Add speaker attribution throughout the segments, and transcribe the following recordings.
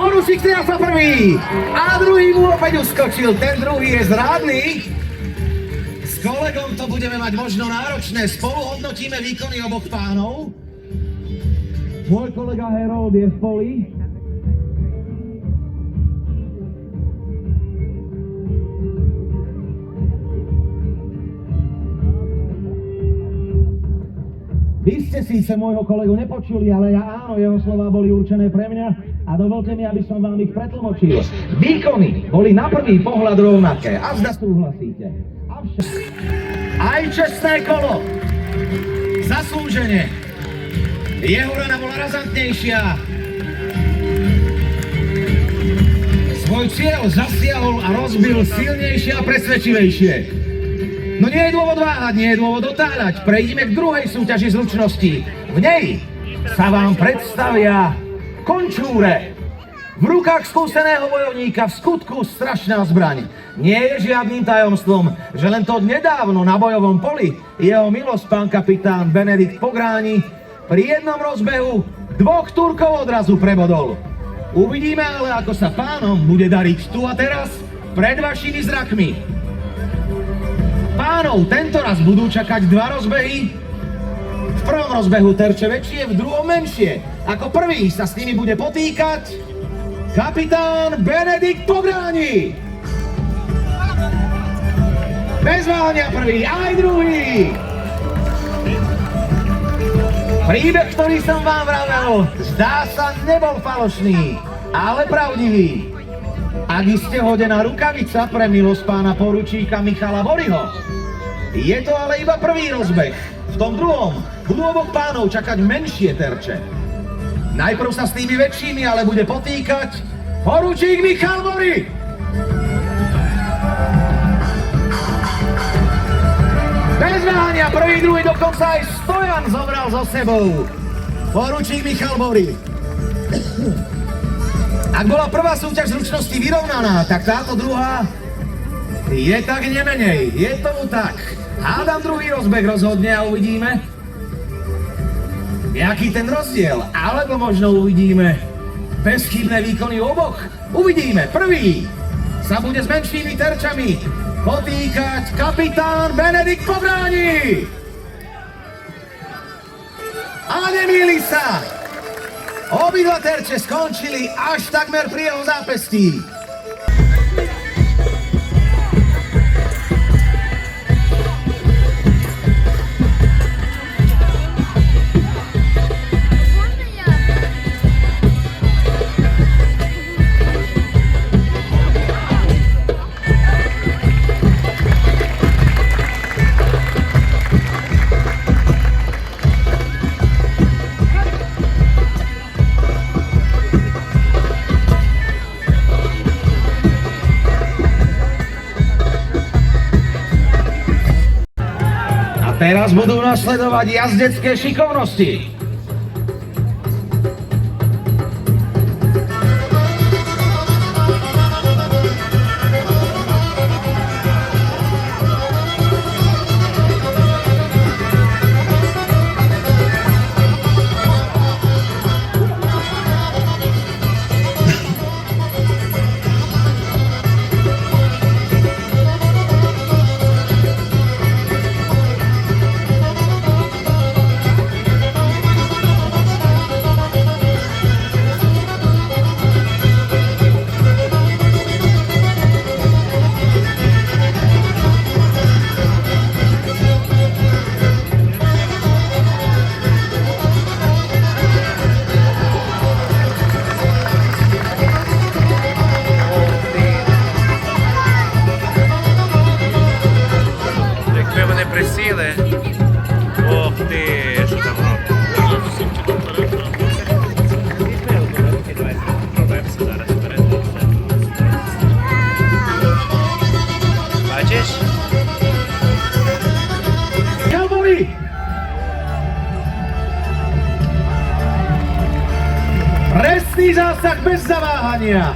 Speaker 1: Poručík triafa prvý a druhý mu opäť uskočil, ten druhý je zrádny. S kolegom to budeme mať možno náročné, spolu hodnotíme výkony oboch pánov. Môj kolega Herold je v poli. Vy ste síce môjho kolegu nepočuli, ale ja áno, jeho slová boli určené pre mňa a dovolte mi, aby som vám ich pretlmočil. Výkony boli na prvý pohľad rovnaké, a zda súhlasíte. Aj čestné kolo, zaslúžene. Jeho rana bola razantnejšia. Svoj cieľ zasiahol a rozbil silnejšie a presvedčivejšie. No nie je dôvod váhať, nie je dôvod otáľať. Prejdime k druhej súťaži zručnosti. V nej sa vám predstavia končúre. V rukách skúseného bojovníka, v skutku strašná zbraň. Nie je žiadnym tajomstvom, že len to nedávno na bojovom poli jeho milosť pán kapitán Benedikt Pográni pri jednom rozbehu 2 Turkov odrazu prebodol. Uvidíme ale, ako sa pánom bude dariť tu a teraz pred vašimi zrakmi. Pánov tento raz budú čakať 2 rozbehy. V prvom rozbehu terče väčšie, v druhom menšie. Ako prvý sa s nimi bude potýkať kapitán Benedikt Pográni. Bez váhania prvý, aj druhý. Príbeh, ktorý som vám vravel, zdá sa nebol falošný, ale pravdivý. Ak iste hodená rukavica pre milosť pána poručíka Michala Boryho. Je to ale iba prvý rozbeh. V tom druhom budú oboch pánov čakať menšie terče. Najprv sa s tými väčšími ale bude potýkať poručík Michal Bory. Bez váhania prvý, druhý, dokonca aj stojan zobral so sebou poručík Michal Bory. Ak bola prvá súťaž zručnosti vyrovnaná, tak táto druhá je tak nemenej. Je tomu tak. Hádam druhý rozbeh rozhodne a uvidíme, jaký ten rozdiel. Alebo možno uvidíme bezchybné výkony oboch. Uvidíme. Prvý sa bude s menšími terčami potýkať kapitán Benedikt Pográni. A nemýli sa. Obidva terče skončili až takmer pri jeho zápestí. Teraz budú nasledovať jazdecké šikovnosti. Presný zásah bez zaváhania.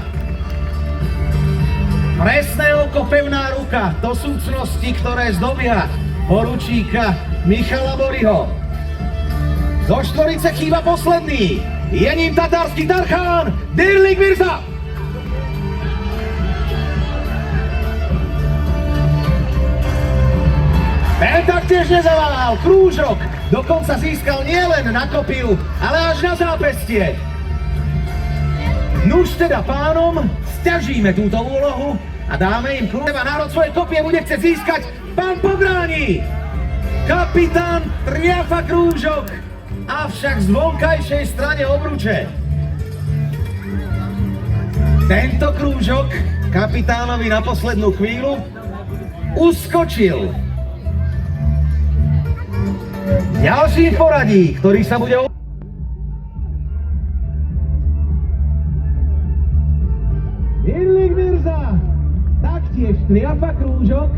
Speaker 1: Presné oko, pevná ruka. To sú cnosti, ktoré zdobia poručíka Michala Boryho. Zo štvorice chýba posledný. Je ním tatársky Darchan Dirlik Mirza. Ten taktiež nezaváhal. Krúžok dokonca získal nielen na kopiu, ale až na zápestie. Nuž teda pánom, sťažíme túto úlohu a dáme im kľúč. Národ svoje kopie bude chcieť získať pán Pográni. Kapitán triafa krúžok, avšak z vonkajšej strane obruče. Tento krúžok kapitánovi na poslednú chvíľu uskočil. Ďalší v poradí, ktorý sa bude... Dirlik Mirza, taktiež triafa krúžok,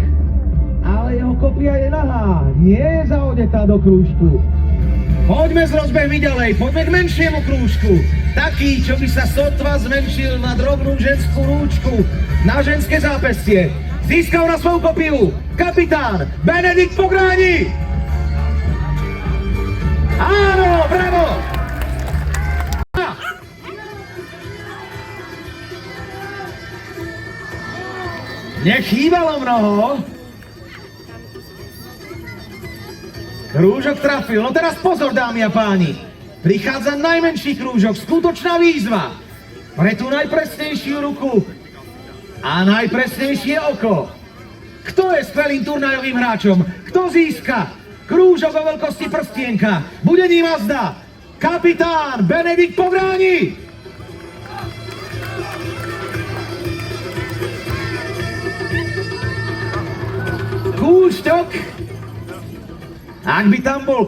Speaker 1: ale jeho kopia je nahá, nie je zaodetá do krúžku. Poďme s rozbehmi ďalej, poďme k menšiemu krúžku. Taký, čo by sa sotva zmenšil na drobnú ženskú rúčku, na ženské zápestie. Získal na svoju kopiu kapitán Benedikt Pográni. Áno, bravo! Nechýbalo mnoho. Krúžok trafil. No teraz pozor, dámy a páni. Prichádza najmenší krúžok, skutočná výzva. Pre tú najpresnejšiu ruku a najpresnejšie oko. Kto je skvelým turnajovým hráčom? Kto získa krúžok o veľkosti prstienka? Bude ním azda kapitán Benedikt Pográni. Kúšťok, ak by tam bol